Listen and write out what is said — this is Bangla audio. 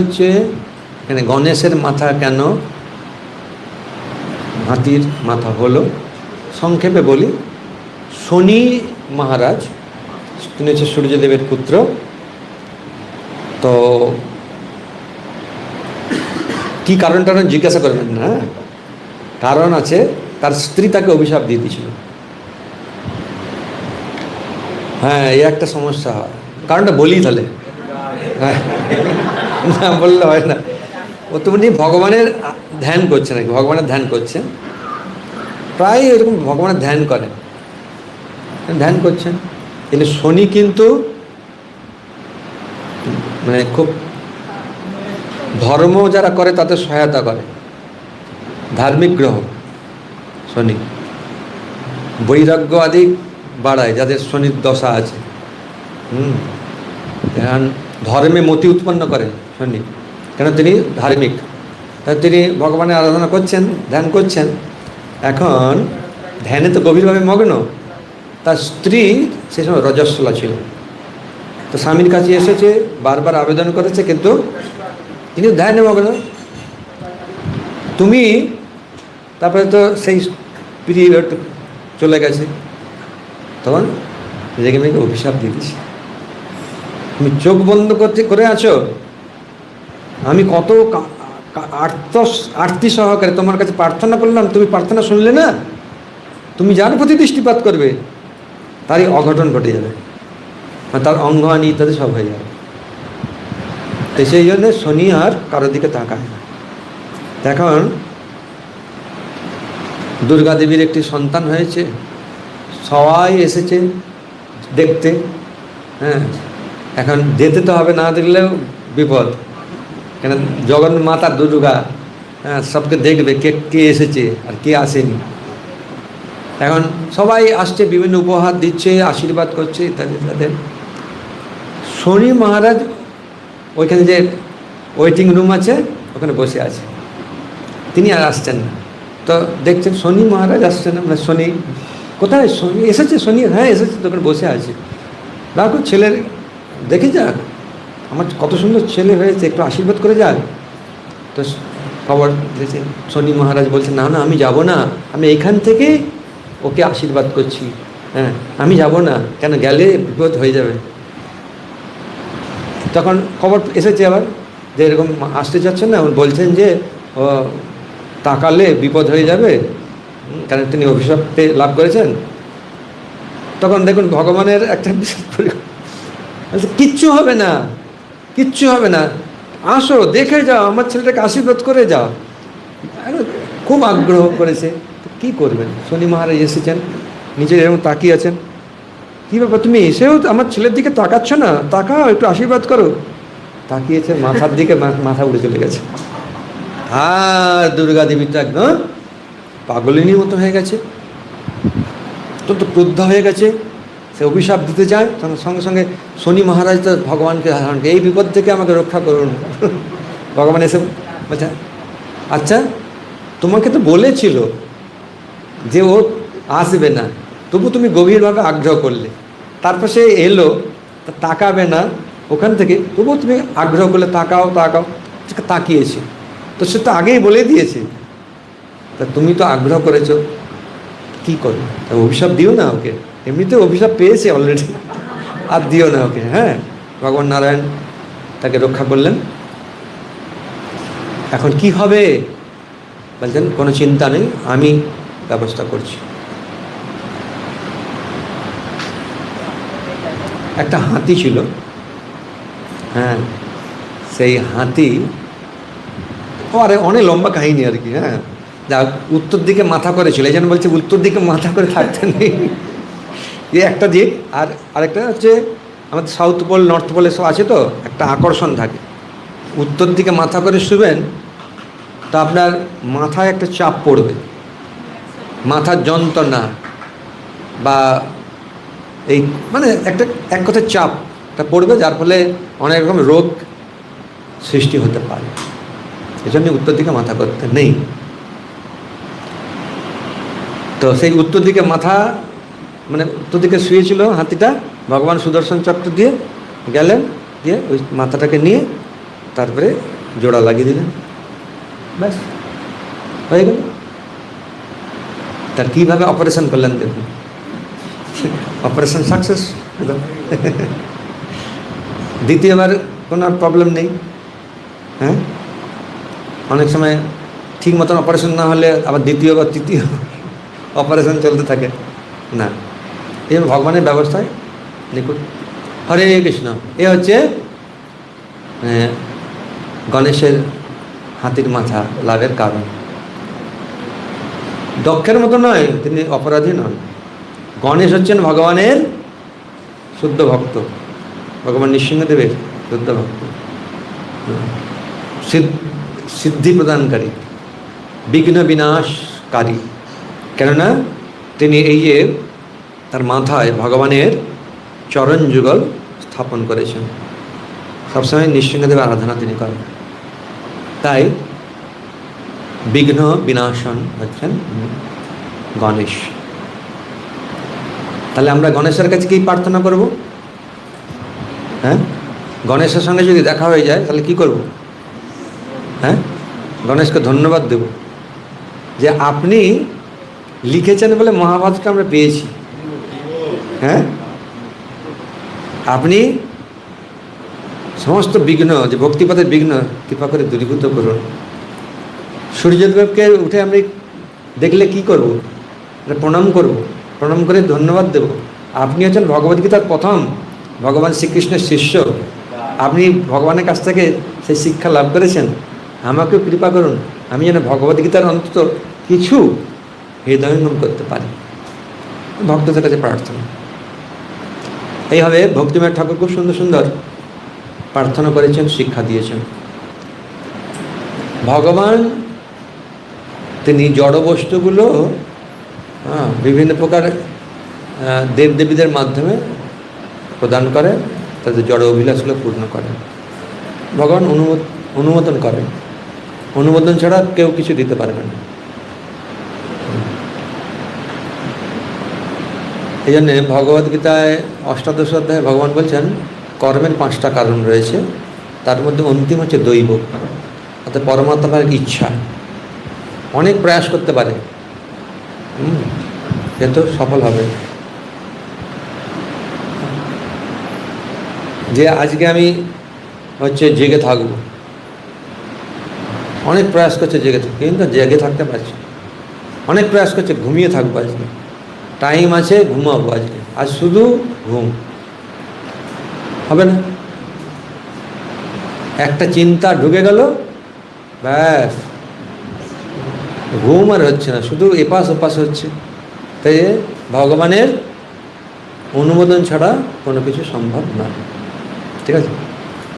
হচ্ছে এখানে গণেশের মাথা কেন হাতির মাথা হলো, সংক্ষেপে বলি। শনি মহারাজ, তিনি হচ্ছে সূর্যদেবের পুত্র। তো কি কারণটা জিজ্ঞাসা করবেন না, কারণ আছে। তার স্ত্রী তাকে অভিশাপ দিয়ে দিয়েছিল। হ্যাঁ, এই একটা সমস্যা হয়। কারণটা বলি তাহলে। হ্যাঁ, না বললে হয় না। ও তুমি ভগবানের ধ্যান করছে নাকি? ভগবানের ধ্যান করছেন, প্রায় এরকম ভগবানের ধ্যান করেন, ধ্যান করছেন। কিন্তু শনি কিন্তু মানে খুব ধর্ম যারা করে তাদের সহায়তা করে, ধার্মিক গ্রহ শনি। বৈরাগ্য আদি বাড়ায় যাদের শনির দশা আছে। এখন ধর্মে মতি উৎপন্ন করেন শনি, কেন তিনি ধার্মিক। তাই তিনি ভগবানের আরাধনা করছেন, ধ্যান করছেন। এখন ধ্যানে তো গভীরভাবে মগ্ন। তার স্ত্রী সে সময় রজস্বলা ছিল, তো স্বামীর কাছে এসেছে, বারবার আবেদন করেছে, কিন্তু তিনি ধ্যানে মগ্ন। তুমি তারপরে তো সেই পিরিয়ড চলে গেছে, তখন রেগে মেগে অভিশাপ দিয়ে দিছি। তুমি চোখ বন্ধ করে আছো, আমি কত আরতি সহকারে তোমার কাছে প্রার্থনা করলাম, তুমি প্রার্থনা শুনলে না। তুমি যার প্রতি দৃষ্টিপাত করবে তারই অঘটন ঘটে যাবে, তার অঙ্গহানি ইত্যাদি সব হয়ে যাবে। তো সেই জন্য শনি আর কারোর দিকে তাকায় না। এখন দুর্গা দেবীর একটি সন্তান হয়েছে, সবাই এসেছে দেখতে। হ্যাঁ, এখন যেতে তো হবে, না দেখলেও বিপদ। কেন জগন্নাথ মাতা দুর্গা, হ্যাঁ, সবকে দেখবে কে কে এসেছে আর কে আসেনি। এখন সবাই আসছে, বিভিন্ন উপহার দিচ্ছে, আশীর্বাদ করছে ইত্যাদি ইত্যাদি। শনি মহারাজ ওইখানে যে ওয়েটিং রুম আছে ওখানে বসে আছে, তিনি আর আসছেন না। তো দেখছেন শনি মহারাজ আসছেন না, মানে শনি কোথায়? শনি এসেছে, শনি হ্যাঁ এসেছে, তো ওখানে বসে আছে। দেখো ছেলের দেখে যাক, আমার কত সুন্দর ছেলে হয়েছে, একটু আশীর্বাদ করে যাক। তো খবর দিয়েছে, শনি মহারাজ বলছে না না, আমি যাব না, আমি এইখান থেকে ওকে আশীর্বাদ করছি। হ্যাঁ, আমি যাব না, কেন গেলে বিপদ হয়ে যাবে। তখন খবর এসেছে আবার যে এরকম আসতে চাচ্ছেন না, বলছেন যে ও তাকালে বিপদ হয়ে যাবে, কারণ তিনি অভিশাপ লাভ করেছেন। তখন দেখুন ভগবানের একটা কিচ্ছু হবে না, কিচ্ছু হবে না, আসো দেখে যাও, আমার ছেলেটাকে আশীর্বাদ করে যাও। খুব আগ্রহ করেছে। তো কী করবেন? শনি মহারাজ এসেছেন, নিজের এরকম তাকিয়ে আছেন। কী ব্যাপার, তুমি এসেও আমার ছেলের দিকে তাকাচ্ছ না? তাকাও, একটু আশীর্বাদ করো। তাকিয়েছে, মাথার দিকে মাথা উড়ে চলে গেছে। আর দুর্গা দেবী তো একদম পাগলিনীর মতো হয়ে গেছে, তো ক্রুদ্ধ হয়ে গেছে। সে অভিশাপ দিতে যায়, তখন সঙ্গে সঙ্গে শনি মহারাজ তো ভগবানকে এই বিপদ থেকে আমাকে রক্ষা করুন। ভগবান এসে বলছে, আচ্ছা তোমাকে তো বলেছিল যে ও আসবে না, তবু তুমি গভীরভাবে আগ্রহ করলে, তারপর সে এলো, তাকাবে না ওখান থেকে, তবুও তুমি আগ্রহ করলে, তাকাও তাকাও, তাকিয়েছি। তো সে তো আগেই বলে দিয়েছে, তা তুমি তো আগ্রহ করেছো, কী করো? অভিশাপ দিও না ওকে, এমনিতে অভিশাপ পেয়েছে অলরেডি, আর দিও না ওকে। হ্যাঁ, ভগবান নারায়ণ তাকে রক্ষা করলেন। এখন কি হবে? বলছেন কোনো চিন্তা নেই, আমি ব্যবস্থা করছি। একটা হাতি ছিল, হ্যাঁ, সেই হাতি, আরে অনেক লম্বা কাহিনী আর কি। হ্যাঁ, যা উত্তর দিকে মাথা করেছিল, এই জন্য বলছে উত্তর দিকে মাথা করে থাকতে নেই, এই একটা দিক। আর আরেকটা হচ্ছে আমাদের সাউথ পোল নর্থ পোল এসব আছে, তো একটা আকর্ষণ থাকে। উত্তর দিকে মাথা করে শুবেন, তা আপনার মাথায় একটা চাপ পড়বে, মাথার যন্ত্রণা বা এই মানে একটা এক কথায় চাপটা পড়বে, যার ফলে অনেক রকম রোগ সৃষ্টি হতে পারে। এই জন্য উত্তর দিকে মাথা করতে নেই। তো সেই উত্তর দিকে মাথা, মানে উত্তর দিকে শুয়েছিল হাতিটা, ভগবান সুদর্শন চক্র দিয়ে গেলেন, দিয়ে ওই মাথাটাকে নিয়ে তারপরে জোড়া লাগিয়ে দিলেন, ব্যাস হয়ে গেল। তার কীভাবে অপারেশন করলেন দেখুন, অপারেশন সাকসেস। দ্বিতীয়বার কোনো আর প্রবলেম নেই। হ্যাঁ, অনেক সময় ঠিক মতন অপারেশন না হলে আবার দ্বিতীয় বা তৃতীয় অপারেশন চলতে থাকে না, এই ভগবানের ব্যবস্থায় দেখুন। হরে কৃষ্ণ। এ হচ্ছে গণেশের হাতির মাথা লাভের কারণ। দক্ষের মতো নয়, তিনি অপরাধী নন। গণেশ হচ্ছেন ভগবানের শুদ্ধ ভক্ত, ভগবান নৃসিংহদেবের শুদ্ধ ভক্ত, সিদ্ধি প্রদানকারী, বিঘ্ন বিনাশকারী। কেননা তিনি এই যে তার মাথায় ভগবানের চরণ যুগল স্থাপন করেছেন, সবসময় নৃসিংহদেবের আরাধনা তিনি করেন, তাই বিঘ্ন বিনাশন হচ্ছেন গণেশ। তাহলে আমরা গণেশের কাছে কি প্রার্থনা করব? হ্যাঁ, গণেশের সঙ্গে যদি দেখা হয়ে যায় তাহলে কি করব? হ্যাঁ, গণেশকে ধন্যবাদ দেব যে আপনি লিখেছেন বলে মহাভারতটা আমরা পেয়েছি। হ্যাঁ, আপনি সমস্ত বিঘ্ন, যে ভক্তিপথের বিঘ্ন কৃপা করে দূরীভূত করুন। সূর্যদেবকে উঠে আমি দেখলে কি করব? প্রণাম করব, প্রণাম করে ধন্যবাদ দেব। আপনি হচ্ছেন ভগবদ্গীতার প্রথম ভগবান শ্রীকৃষ্ণের শিষ্য, আপনি ভগবানের কাছ থেকে সেই শিক্ষা লাভ করেছেন, আমাকেও কৃপা করুন আমি যেন ভগবদ্গীতার অন্তত কিছু হৃদয়ঙ্গম করতে পারি। ভক্তদের কাছে প্রার্থনা। এইভাবে ভক্তিময় ঠাকুর খুব সুন্দর সুন্দর প্রার্থনা করেছেন, শিক্ষা দিয়েছেন। ভগবান তিনি জড় বস্তুগুলো বিভিন্ন প্রকার দেবদেবীদের মাধ্যমে প্রদান করেন, তাদের জড় অভিলাষগুলো পূর্ণ করেন। ভগবান অনুমোদন করেন, অনুমোদন ছাড়া কেউ কিছু দিতে পারবে না। এই জন্যে ভগবদ্গীতায় অষ্টাদশ অধ্যায়ে ভগবান বলছেন কর্মের 5টা কারণ রয়েছে, তার মধ্যে অন্তিম হচ্ছে দৈব, অর্থাৎ পরমাত্মার ইচ্ছা। অনেক প্রয়াস করতে পারে কিন্তু সফল হবে। যে আজকে আমি হচ্ছে জেগে থাকবো, অনেক প্রয়াস করছে জেগে থাকতে, কিন্তু জেগে থাকতে পারছি। অনেক প্রয়াস করছে ঘুমিয়ে থাকবো, আজকে টাইম আছে ঘুমাবো, আজকে আজ শুধু ঘুম, হবে না। একটা চিন্তা ঢুকে গেল, ব্যাস ঘুম আর হচ্ছে না, শুধু এপাশ ওপাশ হচ্ছে। তাই ভগবানের অনুমোদন ছাড়া কোনো কিছু সম্ভব নয়। ঠিক আছে।